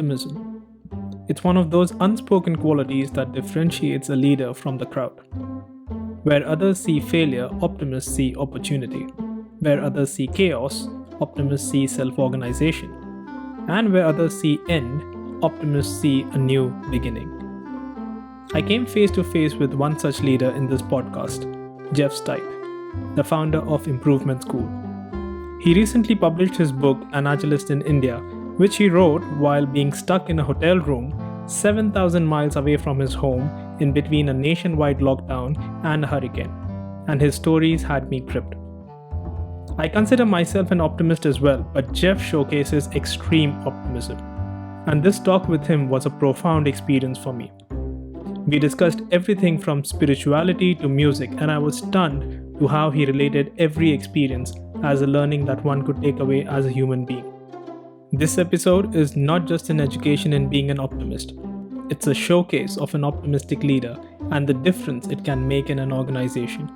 optimism. It's one of those unspoken qualities that differentiates a leader from the crowd. Where others see failure, optimists see opportunity. Where others see chaos, optimists see self-organization. And where others see end, optimists see a new beginning. I came face to face with one such leader in this podcast, Jeff Stuit, the founder of Improvement School. He recently published his book, An Agilist in India, which he wrote while being stuck in a hotel room 7,000 miles away from his home in between a nationwide lockdown and a hurricane. And his stories had me gripped. I consider myself an optimist as well, but Jeff showcases extreme optimism. And this talk with him was a profound experience for me. We discussed everything from spirituality to music, and I was stunned to how he related every experience as a learning that one could take away as a human being. This episode is not just an education in being an optimist. It's a showcase of an optimistic leader and the difference it can make in an organization.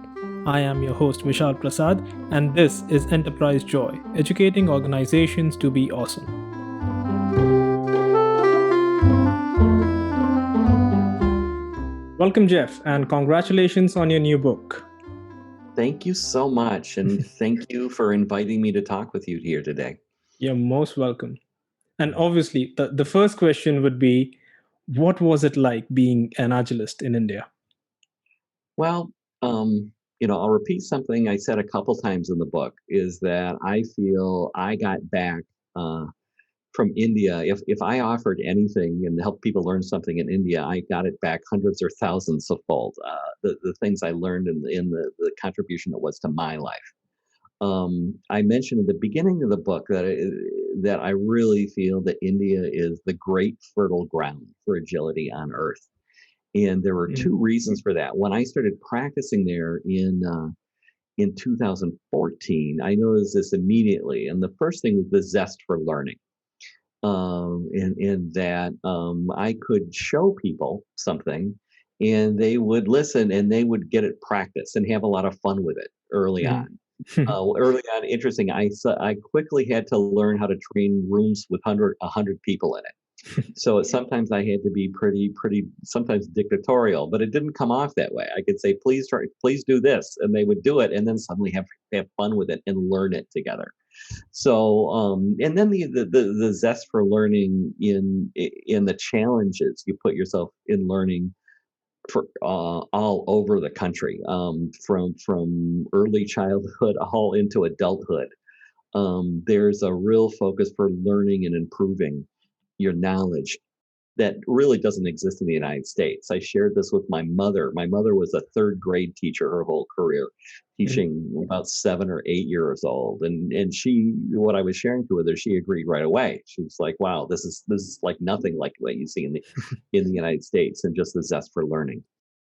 I am your host Vishal Prasad, and this is EnterpriseJoy, educating organizations to be awesome. Welcome, Jeff, and congratulations on your new book. Thank you so much, and thank you for inviting me to talk with you here today. You're most welcome. And obviously, the first question would be, what was it like being an Agilist in India? Well, I'll repeat something I said a couple times in the book, is that I feel I got back from India. If I offered anything and helped people learn something in India, I got it back hundreds or thousands of fold. The things I learned in the contribution it was to my life. I mentioned at the beginning of the book that I really feel that India is the great fertile ground for agility on earth. And there were two reasons for that. When I started practicing there in 2014, I noticed this immediately. And the first thing was the zest for learning. And that I could show people something and they would listen and they would get it practiced and have a lot of fun with it early on. Early on, interesting, I quickly had to learn how to train rooms with 100 people in it. So sometimes I had to be pretty, sometimes dictatorial, but it didn't come off that way. I could say, please do this. And they would do it and then suddenly have fun with it and learn it together. So, and then the zest for learning in the challenges you put yourself in learning for all over the country, from early childhood all into adulthood. There's a real focus for learning and improving your knowledge that really doesn't exist in the United States. I shared this with my mother. My mother was a third grade teacher her whole career, teaching about 7 or 8 years old. And she, what I was sharing to her, she agreed right away. She was like, wow, this is like nothing like what you see in the United States, and just the zest for learning.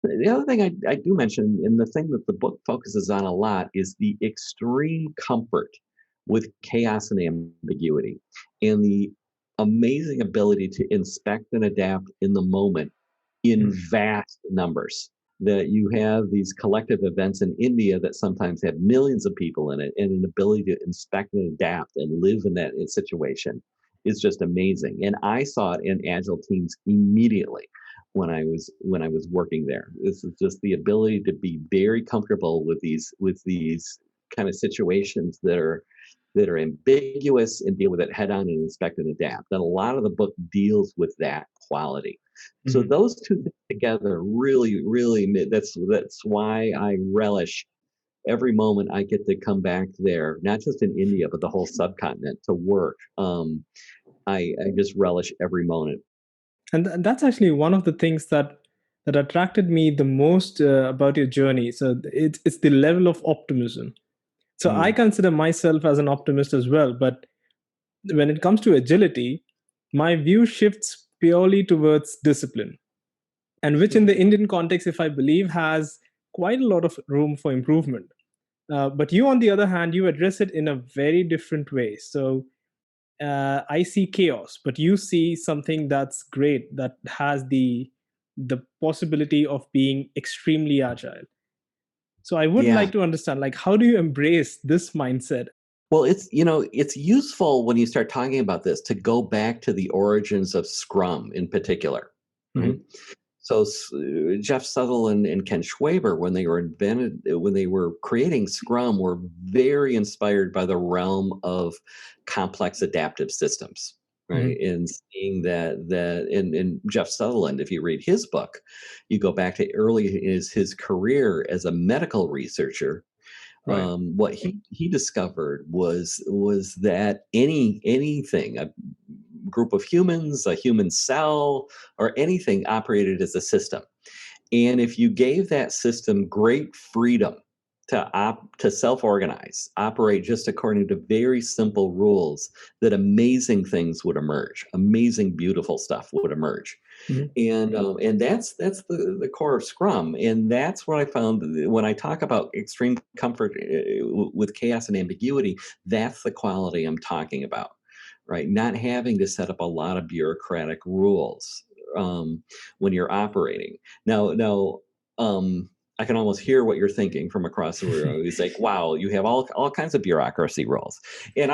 The other thing I do mention, and the thing that the book focuses on a lot, is the extreme comfort with chaos and ambiguity, and the amazing ability to inspect and adapt in the moment in vast numbers. That you have these collective events in India that sometimes have millions of people in it, and an ability to inspect and adapt and live in that situation is just amazing. And I saw it in Agile teams immediately when I was working there. This is just the ability to be very comfortable with these kind of situations that are ambiguous and deal with it head on and inspect and adapt. And a lot of the book deals with that quality. So those two things together really, that's why I relish every moment I get to come back there, not just in India, but the whole subcontinent to work. I just relish every moment. And that's actually one of the things that attracted me the most about your journey. So it's the level of optimism. So I consider myself as an optimist as well, but when it comes to agility, my view shifts purely towards discipline, and which in the Indian context, if I believe, has quite a lot of room for improvement. But you, on the other hand, you address it in a very different way. So I see chaos, but you see something that's great, that has the possibility of being extremely agile. So I would like to understand, like, how do you embrace this mindset? Well, it's useful when you start talking about this to go back to the origins of Scrum in particular, right? Hmm. So Jeff Sutherland and Ken Schwaber, when they were creating Scrum, were very inspired by the realm of complex adaptive systems, right? Hmm. And seeing that in Jeff Sutherland, if you read his book, you go back to early in his career as a medical researcher. Right. What he discovered was that anything, a group of humans, a human cell, or anything operated as a system. And if you gave that system great freedom to self-organize, operate just according to very simple rules, that amazing things would emerge. Amazing, beautiful stuff would emerge. Hmm. And that's the core of Scrum, and that's what I found when I talk about extreme comfort with chaos and ambiguity. That's the quality I'm talking about, right? Not having to set up a lot of bureaucratic rules when you're operating. Now, I can almost hear what you're thinking from across the room. It's like, wow, you have all kinds of bureaucracy rules. And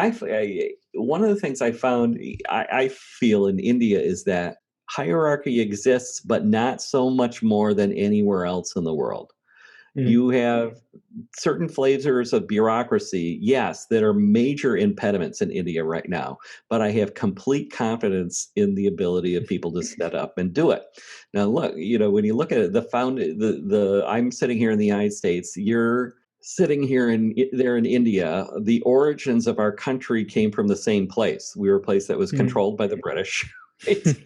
one of the things I found, I feel in India is that hierarchy exists, but not so much more than anywhere else in the world. Hmm. You have certain flavors of bureaucracy, yes, that are major impediments in India right now, but I have complete confidence in the ability of people to set up and do it. Now, look, when you look at it, I'm sitting here in the United States, you're sitting here there in India. The origins of our country came from the same place. We were a place that was Hmm. controlled by the British, right?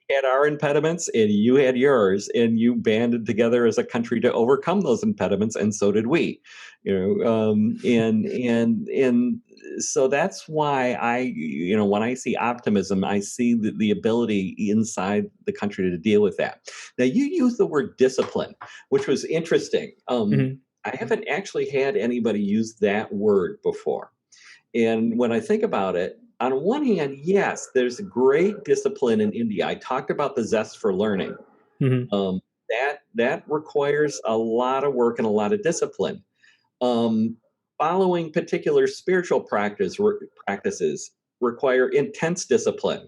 We had our impediments and you had yours, and you banded together as a country to overcome those impediments, and so did we. And so that's why when I see optimism, I see the ability inside the country to deal with that. Now, you use the word discipline, which was interesting. Hmm. I haven't actually had anybody use that word before. And when I think about it, on one hand, yes, there's great discipline in India. I talked about the zest for learning. Hmm. Um, that requires a lot of work and a lot of discipline. Um, Following particular spiritual practices require intense discipline.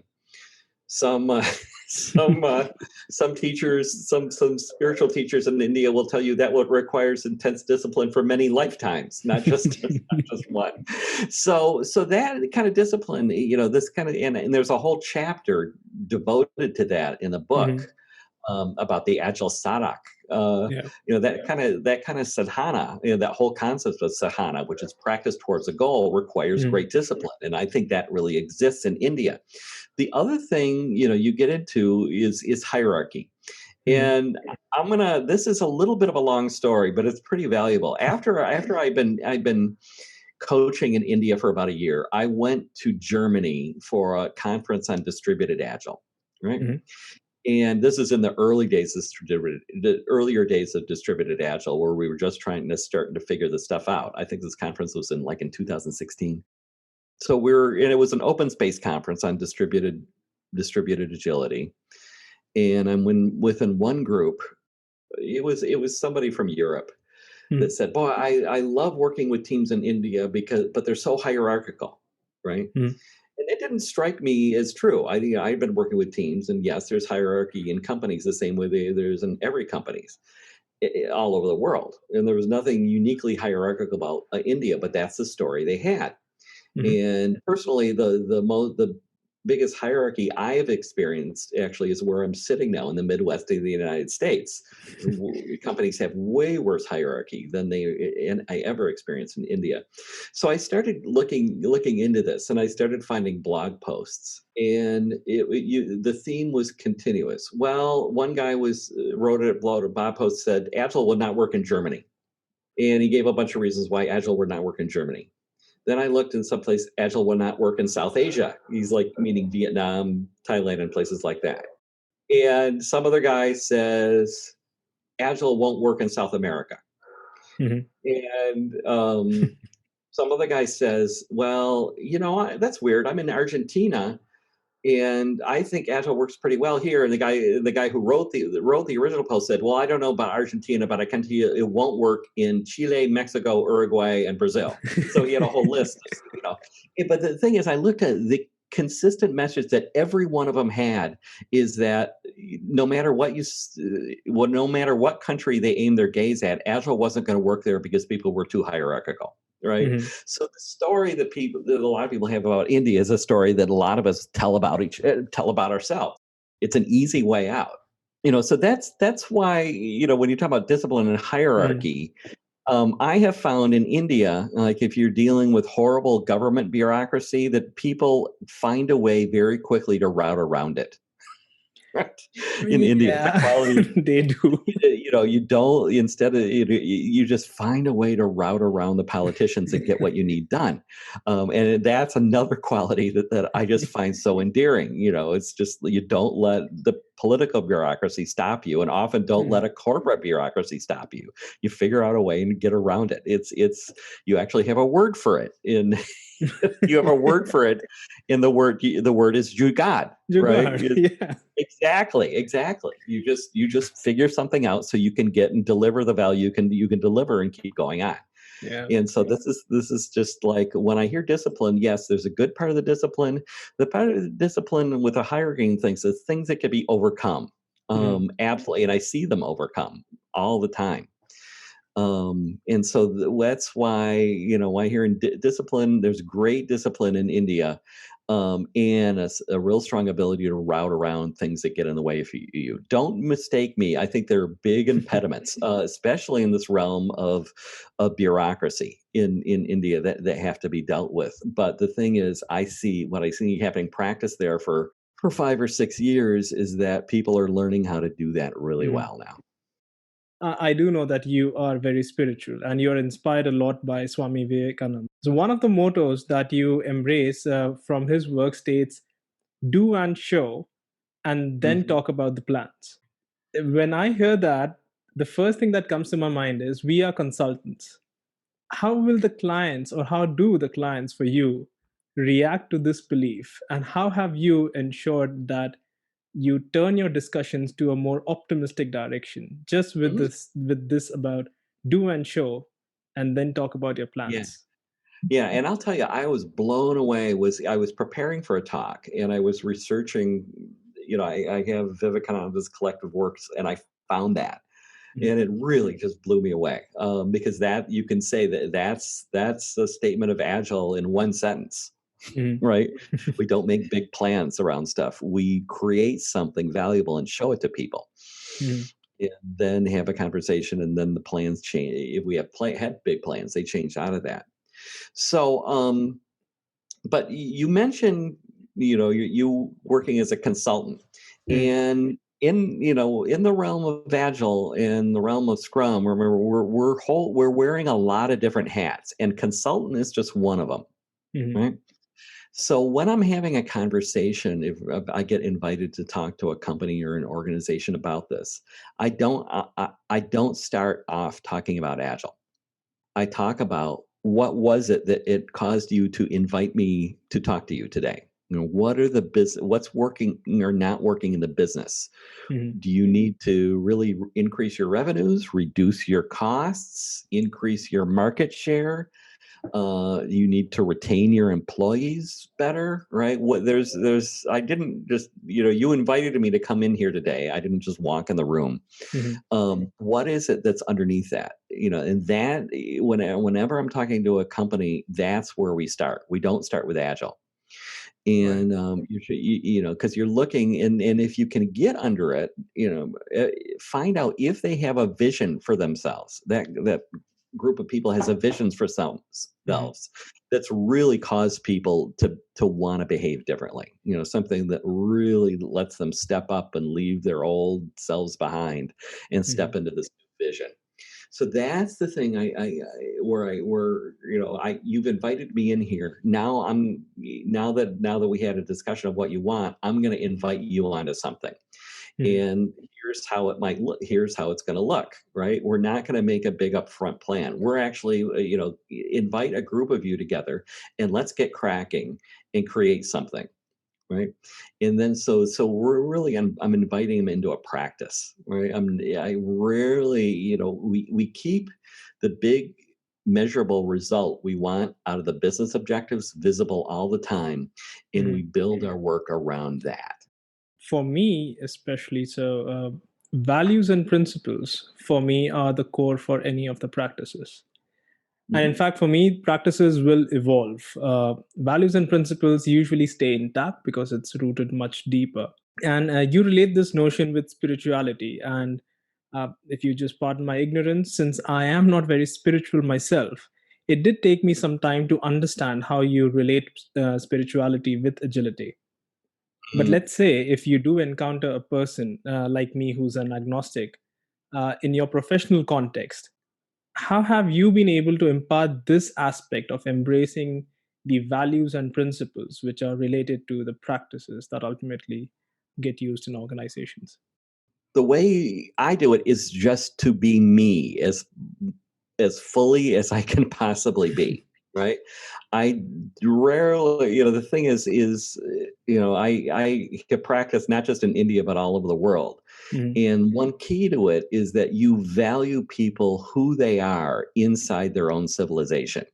Some some uh, some teachers, some spiritual teachers in India will tell you that what requires intense discipline for many lifetimes, not just not just one. So that kind of discipline, this kind of and there's a whole chapter devoted to that in the book, Hmm. about the Agile Sadak. Uh, Yeah. that kind of sadhana, that whole concept of sadhana, which is practice towards a goal, requires Hmm. great discipline, and I think that really exists in India. The other thing you get into is hierarchy. Hmm. And this is a little bit of a long story, but it's pretty valuable. After I've been coaching in India for about a year, I went to Germany for a conference on distributed agile, right? Hmm. And this is in the earlier days of distributed agile, where we were just starting to figure this stuff out. I think this conference was in 2016. So and it was an open space conference on distributed agility. And within one group, it was somebody from Europe that Hmm. said, "Boy, I love working with teams in India but they're so hierarchical, right?" Hmm. And it didn't strike me as true. I've been working with teams, and yes, there's hierarchy in companies the same way there's in every companies all over the world. And there was nothing uniquely hierarchical about India, but that's the story they had. Hmm. And personally, the biggest hierarchy I have experienced actually is where I'm sitting now in the Midwest of the United States. Companies have way worse hierarchy than I ever experienced in India. So I started looking into this, and I started finding blog posts, and the theme was continuous. Well, one guy wrote a blog post, said Agile would not work in Germany, and he gave a bunch of reasons why Agile would not work in Germany. Then I looked in someplace, Agile will not work in South Asia. He's like meaning Vietnam, Thailand, and places like that. And some other guy says Agile won't work in South America. Hmm. And some other guy says, well, that's weird. I'm in Argentina. And I think Agile works pretty well here. And the guy who wrote the original post said, "Well, I don't know about Argentina, but I can tell you it won't work in Chile, Mexico, Uruguay, and Brazil." So he had a whole list of. But the thing is, I looked at the consistent message that every one of them had is that no matter no matter what country they aimed their gaze at, Agile wasn't going to work there because people were too hierarchical. Right. Mhm. So the story that a lot of people have about India is a story that a lot of us tell about ourselves. It's an easy way out. So that's why, when you talk about discipline and Mhm. hierarchy, I have found in India, like if you're dealing with horrible government bureaucracy, that people find a way very quickly to route around it. Right. In India, it's a Yeah, quality. they do. You don't, instead of you just find a way to route around the politicians and get what you need done. And that's another quality that I just find so endearing. It's just you don't let the political bureaucracy stop you, and often don't let Mhm. a corporate bureaucracy stop you. You figure out a way and get around it. It's you actually have a word for it in you have a word for it in the word is jugad, right? Jugaad, yeah. Exactly. You just figure something out so you can get and deliver the value you can deliver and keep going on. Yeah. And so this is just like when I hear discipline, yes, there's a good part of the discipline. The part of the discipline with the hiring things is things that can be overcome. Mhm. Absolutely. And I see them overcome all the time. And so that's why, why here in discipline, there's great discipline in India, and a real strong ability to route around things that get in the way of you. Don't mistake me. I think there are big impediments, especially in this realm of bureaucracy in India that have to be dealt with. But the thing is, what I see happening practice there for 5 or 6 years is that people are learning how to do that really Mhm. well now. I do know that you are very spiritual and you're inspired a lot by Swami Vivekananda. So, one of the mottos that you embrace from his work states, do and show, and then Mhm. talk about the plans. When I hear that, the first thing that comes to my mind is we are consultants. How will the clients, or how do the clients for you, react to this belief? And how have you ensured that you turn your discussions to a more optimistic direction just Mhm. with this about do and show and then talk about your Yeah. plans? Yeah, and I'll tell you, I was blown away. I was preparing for a talk, and I was researching. I have Vivekananda's collective works, and I found that, Mhm. and it really just blew me away. Because that you can say that's a statement of Agile in one sentence, Mhm. right? We don't make big plans around stuff. We create something valuable and show it to people, Mhm. and then have a conversation, and then the plans change. If we had big plans, they change out of that. So, but you mentioned, you working as a consultant, Mhm. and in the realm of Agile, in the realm of Scrum, remember we're wearing a lot of different hats, and consultant is just one of them, Mhm. right? So when I'm having a conversation, if I get invited to talk to a company or an organization about this, I don't start off talking about Agile. I talk about what was it that it caused you to invite me to talk to you today? What are the business? What's working or not working in the business? Mhm. Do you need to really increase your revenues, reduce your costs, increase your market share? You need to retain your employees better, right? I didn't just, you invited me to come in here today. I didn't just walk in the room. Mhm. What is it that's underneath that? And whenever I'm talking to a company, that's where we start. We don't start with Agile. Right. And because you're looking, and if you can get under it, find out if they have a vision for themselves. That group of people has a visions for Mhm. themselves that's really caused people to want to behave differently. Something that really lets them step up and leave their old selves behind and Mhm. step into this new vision. So that's the thing where you've invited me in here. Now that we had a discussion of what you want, I'm going to invite you onto something. Mhm. And here's how it might look. Here's how it's going to look, right? We're not going to make a big upfront plan. We're actually, invite a group of you together and let's get cracking and create something. right? And then so we're really I'm inviting them into a practice, right? I rarely, we keep the big measurable result we want out of the business objectives visible all the time, and we Mhm. build our work around that. For me, especially, values and principles for me are the core for any of the practices. And in Mhm. fact, for me, practices will evolve. Values and principles usually stay intact because it's rooted much deeper. And you relate this notion with spirituality. And if you just pardon my ignorance, since I am not very spiritual myself, it did take me some time to understand how you relate spirituality with agility. But Mm. let's say if you do encounter a person like me who's an agnostic in your professional context, how have you been able to impart this aspect of embracing the values and principles which are related to the practices that ultimately get used in organizations? The way I do it is just to be me as fully as I can possibly be, right? I rarely, the thing I can practice not just in India but all over the world. Mhm. And one key to it is that you value people who they are inside their own civilization.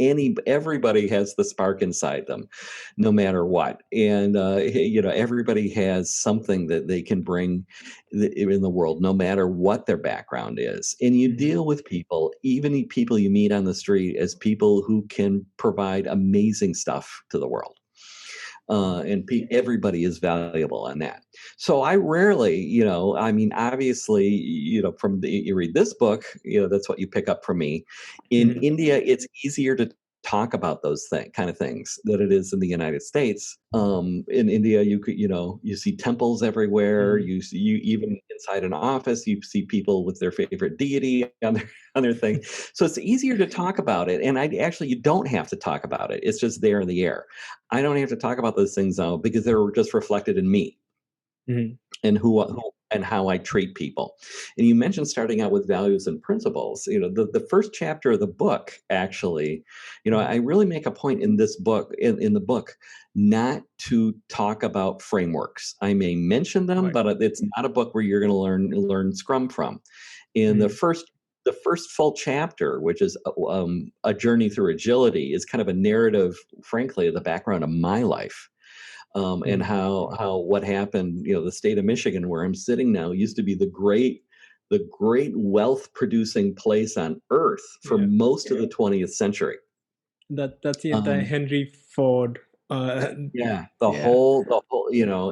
Everybody has the spark inside them, no matter what, and everybody has something that they can bring in the world, no matter what their background is. And you Mhm. deal with people, even people you meet on the street, as people who can provide amazing stuff to the world, and everybody is valuable on that. So I rarely, I mean, obviously, you read this book, that's what you pick up from me. In Mhm. India, it's easier to talk about those kind of things than it is in the United States. In India, you see temples everywhere. Mhm. You even inside an office, you see people with their favorite deity on their thing. So it's easier to talk about it. And you don't have to talk about it. It's just there in the air. I don't have to talk about those things now because they're just reflected in me Mhm. and who and how I treat people. And you mentioned starting out with values and principles. The first chapter of the book, actually, I Mhm. really make a point in this book, in the book, not to talk about frameworks. I may mention them, Right. but it's not a book where you're going to learn Scrum from. In Mhm. the first full chapter, which is a journey through agility, is kind of a narrative, frankly, of the background of my life, and Mhm. how what happened. The state of Michigan, where I'm sitting now, used to be the great wealth producing place on earth for Yeah. most of the 20th century. That's the entire Um, Henry Ford. Yeah, Yeah.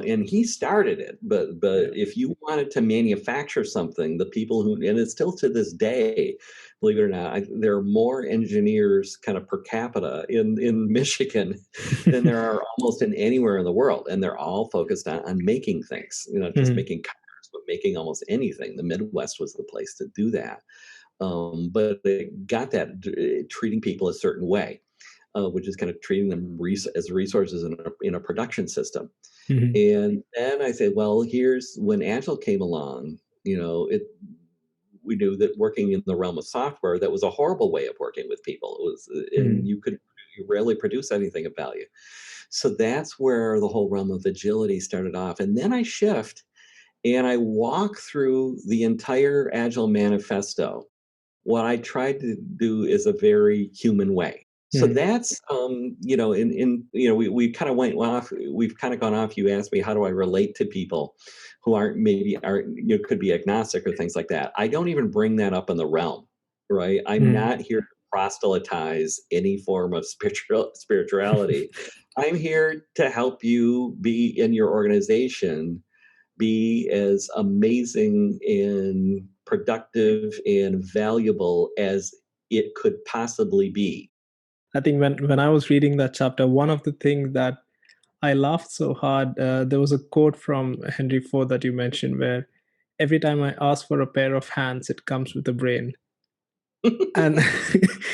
and he started it, but Yeah. if you wanted to manufacture something, the people who, and it's still to this day, believe it or not, there are more engineers kind of per capita in Michigan than there are almost in anywhere in the world, and they're all focused on making things, just Mhm. making cars, but making almost anything. The Midwest was the place to do that, but they got that treating people a certain way, which is kind of treating them as resources in a production system. Mhm. And then I said, well, here's when Agile came along. We knew that working in the realm of software, that was a horrible way of working with people. It was, and Mhm. you rarely produce anything of value. So that's where the whole realm of agility started off. And then I shift and I walk through the entire Agile manifesto. What I tried to do is a very human way. So Mhm. that's, we kind of went off. We've kind of gone off. You asked me, how do I relate to people who could be agnostic or things like that. I don't even bring that up in the realm, right? I'm Mhm. not here to proselytize any form of spirituality. I'm here to help you be in your organization, be as amazing and productive and valuable as it could possibly be. I think when I was reading that chapter, one of the things that I laughed so hard. There was a quote from Henry Ford that you mentioned where every time I ask for a pair of hands, it comes with a brain. And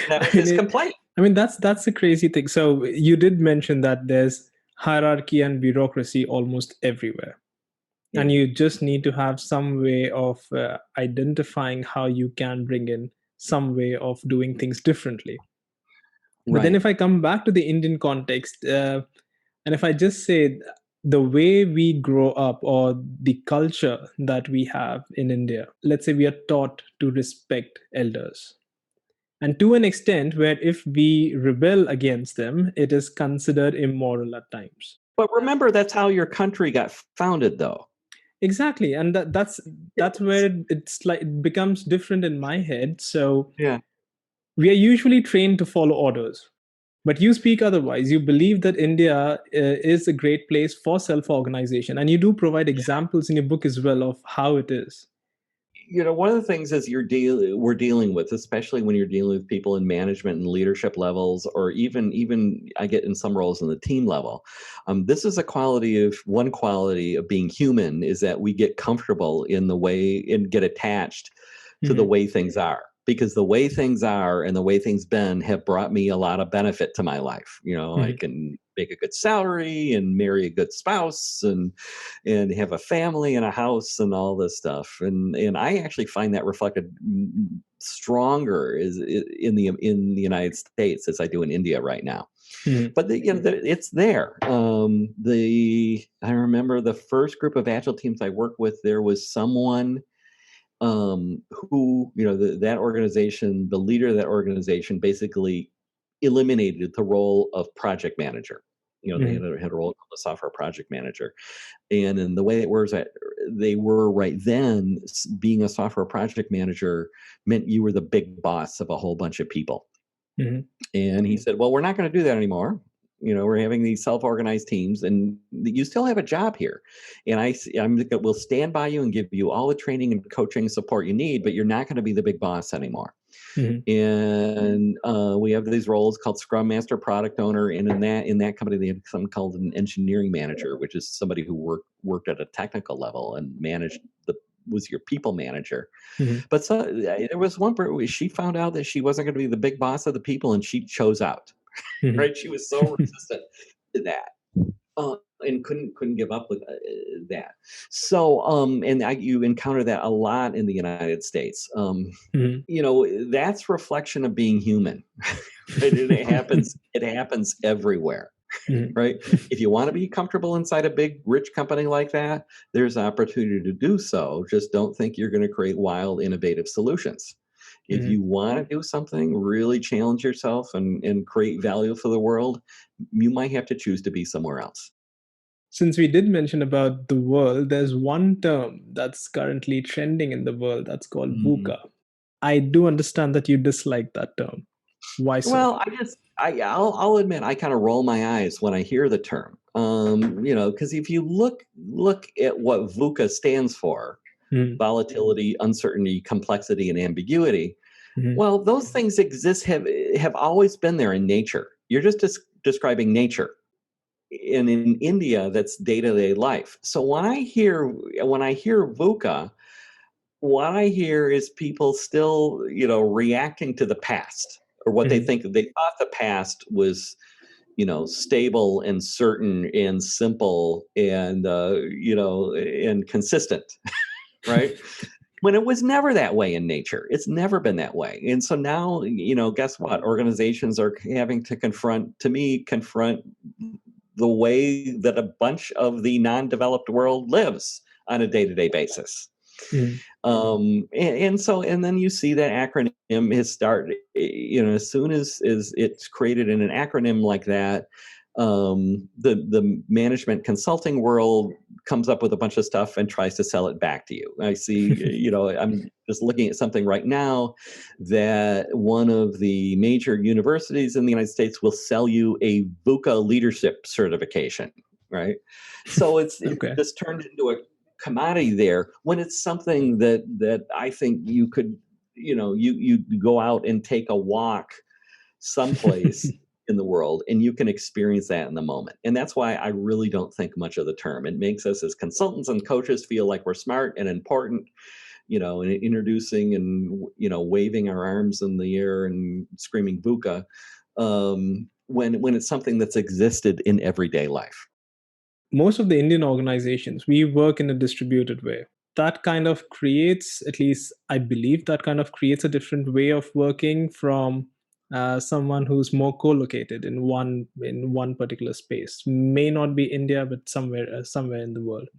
That I was mean, his complaint. that's the crazy thing. So you did mention that there's hierarchy and bureaucracy almost everywhere, and Yeah, you just need to have some way of identifying how you can bring in some way of doing things differently. But then right. if I come back to the Indian context, and if I just say, the way we grow up or the culture that we have in India, let's say we are taught to respect elders. And to an extent where if we rebel against them, it is considered immoral at times. But remember, that's how your country got founded, though. Exactly. And that's where it's like it becomes different in my head. So Yeah. we are usually trained to follow orders. But you speak otherwise. You believe that India is a great place for self-organization. And you do provide examples in your book as well of how it is. One of the things is we're dealing with, especially when you're dealing with people in management and leadership levels, or even I get in some roles in the team level. This is one quality of being human, is that we get comfortable in the way and get attached to the way things are. Because the way things are and the way things been have brought me a lot of benefit to my life. I can make a good salary and marry a good spouse and have a family and a house and all this stuff. And I actually find that reflected stronger in the United States as I do in India right now. But it's there. I remember the first group of Agile teams I worked with, there was someone who, that organization, the leader of that organization basically eliminated the role of project manager. They had a role called a software project manager. And in the way it works, they were right then, being a software project manager meant you were the big boss of a whole bunch of people. And he said, well, we're not going to do that anymore. We're having these self-organized teams, and you still have a job here. And we'll stand by you and give you all the training and coaching support you need, but you're not going to be the big boss anymore. And we have these roles called Scrum Master, Product Owner, and in that company they had something called an engineering manager, which is somebody who worked at a technical level and was your people manager. But there was one where she found out that she wasn't going to be the big boss of the people, and she chose out. Right? She was so resistant to that, and couldn't give up with that. So, you encounter that a lot in the United States. That's reflection of being human. Right? It happens. It happens everywhere. Right? If you want to be comfortable inside a big, rich company like that, there's opportunity to do so. Just don't think you're going to create wild, innovative solutions. If you want to do something, really challenge yourself and create value for the world, you might have to choose to be somewhere else. Since we did mention about the world, there's one term that's currently trending in the world that's called VUCA. I do understand that you dislike that term. Why so? Well, I'll admit I kind of roll my eyes when I hear the term. Because if you look at what VUCA stands for, volatility, uncertainty, complexity, and ambiguity. Well, those things have always been there in nature. You're just describing nature. And in India, that's day-to-day life. So when I hear VUCA, what I hear is people still, reacting to the past, or what they thought the past was, stable and certain and simple and and consistent, right? When it was never that way in nature. It's never been that way. And so now, guess what? Organizations are having to confront the way that a bunch of the non-developed world lives on a day-to-day basis. And then you see that acronym has started, as soon as it's created in an acronym like that, the management consulting world comes up with a bunch of stuff and tries to sell it back to you. I see, I'm just looking at something right now that one of the major universities in the United States will sell you a VUCA leadership certification, right? So it's just turned into a commodity there, when it's something that I think you could, you go out and take a walk someplace in the world and you can experience that in the moment. And that's why I really don't think much of the term. It makes us as consultants and coaches feel like we're smart and important, and introducing and, waving our arms in the air and screaming VUCA, when it's something that's existed in everyday life. Most of the Indian organizations, we work in a distributed way. That kind of creates, at least I believe, that kind of creates a different way of working from someone who's more co-located in one particular space. May not be India, but somewhere in the world.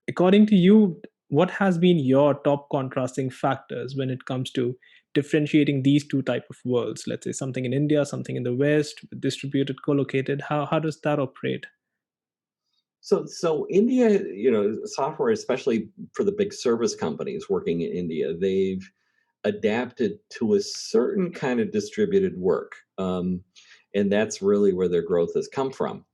According to you, what has been your top contrasting factors when it comes to differentiating these two type of worlds? Let's say something in India, something in the West, distributed, co-located. How does that operate? So India, software, especially for the big service companies working in India, they've adapted to a certain kind of distributed work, and that's really where their growth has come from.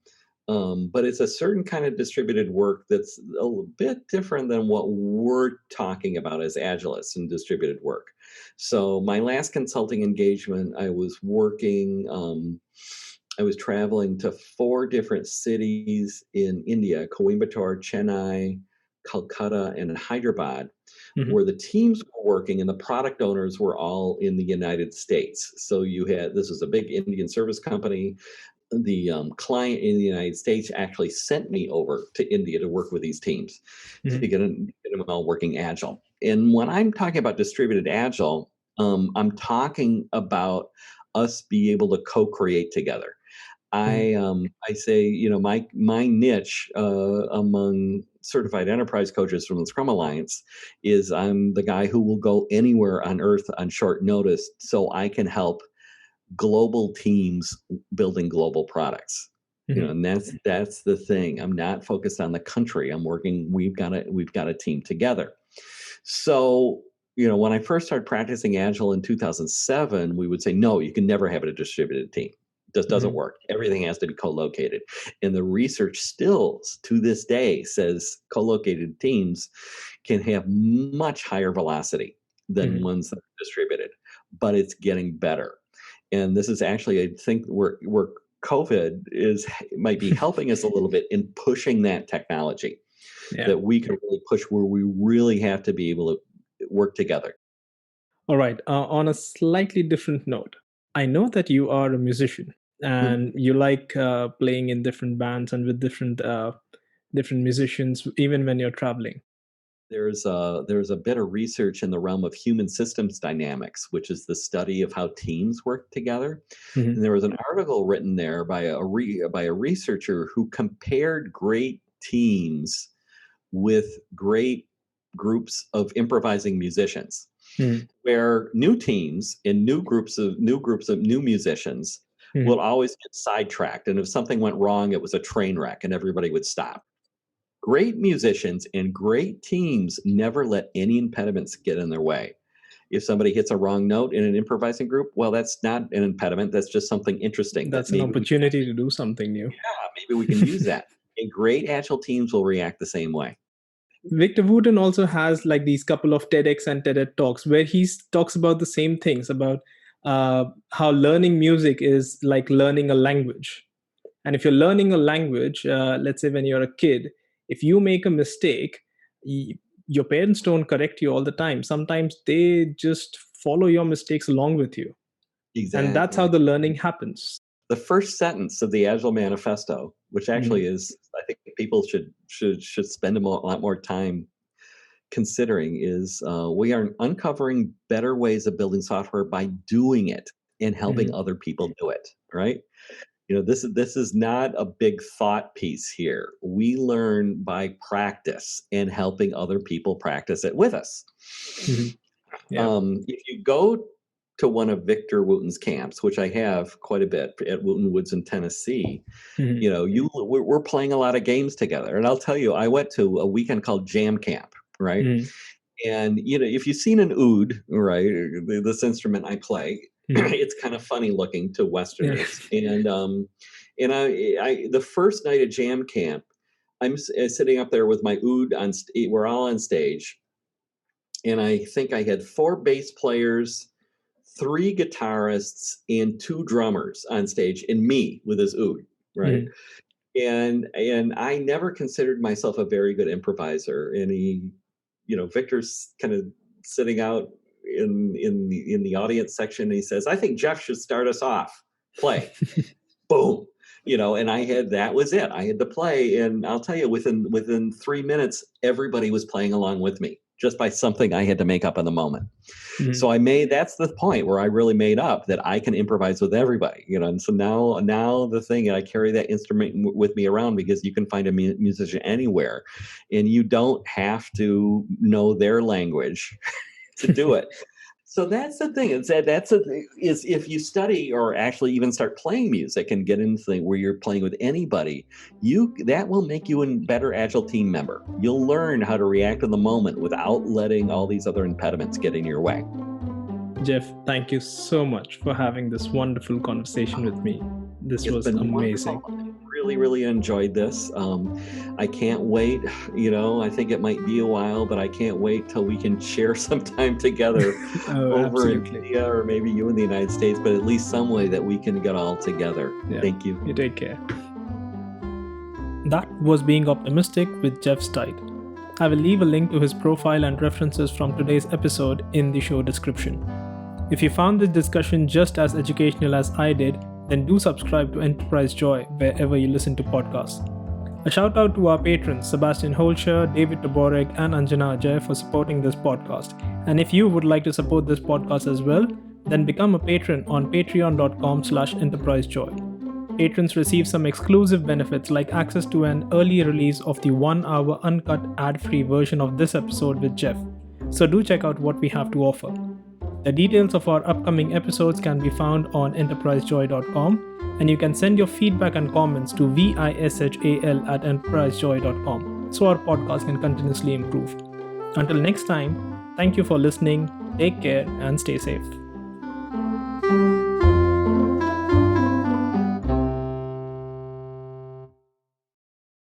But it's a certain kind of distributed work that's a little bit different than what we're talking about as agilists and distributed work. So my last consulting engagement, I was traveling to four different cities in India: Coimbatore, Chennai, Calcutta, and Hyderabad, Mhm, where the teams were working and the product owners were all in the United States. So this was a big Indian service company. The client in the United States actually sent me over to India to work with these teams to mhm, get them all working agile. And when I'm talking about distributed agile, I'm talking about us be able to co-create together. mhm, I say, my niche among certified enterprise coaches from the Scrum Alliance is I'm the guy who will go anywhere on earth on short notice so I can help global teams building global products. mhm. And that's the thing. I'm not focused on the country. We've got a team together. So, when I first started practicing Agile in 2007, we would say, no, you can never have a distributed team. It just doesn't Mhm. work. Everything has to be co-located. And the research still to this day says co-located teams can have much higher velocity than Mhm. ones that are distributed, but it's getting better. And this is actually, I think, where COVID might be helping us a little bit in pushing that technology, Yeah. that we can really push where we really have to be able to work together. All right. On a slightly different note, I know that you are a musician Mhm. and you like playing in different bands and with different musicians, even when you're traveling. There's a bit of research in the realm of human systems dynamics, which is the study of how teams work together. Mhm, And there was an article written there by a researcher who compared great teams with great groups of improvising musicians, mhm, where new teams and new groups of new musicians mhm. will always get sidetracked, and if something went wrong, it was a train wreck and everybody would stop. Great musicians and great teams never let any impediments get in their way. If somebody hits a wrong note in an improvising group, well, that's not an impediment, that's just something interesting that That's an opportunity to do something new. maybe we can use that. And great agile teams will react the same way. Victor Wooten also has like these couple of TEDx and TED talks where he talks about the same things about how learning music is like learning a language. And if you're learning a language, let's say when you're a kid, if you make a mistake, your parents don't correct you all the time. Sometimes they just follow your mistakes along with you. And that's how Exactly. the learning happens. The first sentence of the Agile Manifesto, which Mhm, actually is, I think people should spend a lot more time considering, is we are uncovering better ways of building software by doing it and helping mhm, other people do it. Right? This is not a big thought piece here. We learn by practice and helping other people practice it with us. mhm. Yeah. If you go to one of Victor Wooten's camps, which I have quite a bit at Wooten Woods in Tennessee, Mhm, we're playing a lot of games together. And I'll tell you, I went to a weekend called Jam Camp, right? mhm, And if you've seen an oud, right, this instrument I play, mhm. it's kind of funny looking to Yeah. Westerners. And the first night at Jam Camp, sitting up there with my oud we're all on stage, and I think I had four bass players, three guitarists, and two drummers on stage, and me with his oud, right? Mhm, And I never considered myself a very good improviser. And Victor's kind of sitting out in the audience section, and he says, "I think Jeff should start us off. Play." Boom. And that was it. I had to play, and I'll tell you, within 3 minutes, everybody was playing along with me. just by something I had to make up in the moment. Mhm. So that's the point where I really made up that I can improvise with everybody, and so now the thing, I carry that instrument with me around, because you can find a musician anywhere, and you don't have to know their language to do it. So that's the thing. Is if you study or actually even start playing music and get into the thing where you're playing with anybody, that will make you a better Agile team member. You'll learn how to react in the moment without letting all these other impediments get in your way. Jeff, thank you so much for having this wonderful conversation with me. This was amazing. Wonderful. Really, really enjoyed this. I can't wait. I think it might be a while, but I can't wait till we can share some time together over in India, or maybe you in the United States, but at least some way that we can get all together. Yeah. Thank you. You take care. That was Being Optimistic with Jeff Stuit. I will leave a link to his profile and references from today's episode in the show description. If you found this discussion just as educational as I did, then do subscribe to EnterpriseJoy wherever you listen to podcasts. A shout out to our patrons Sebastian Holscher, David Taborek, and Anjana Ajay for supporting this podcast. And if you would like to support this podcast as well, then become a patron on patreon.com/enterprisejoy. Patrons receive some exclusive benefits like access to an early release of the 1-hour uncut ad-free version of this episode with Jeff. So do check out what we have to offer. The details of our upcoming episodes can be found on enterprisejoy.com, and you can send your feedback and comments to vishal@enterprisejoy.com so our podcast can continuously improve. Until next time, thank you for listening, take care, and stay safe.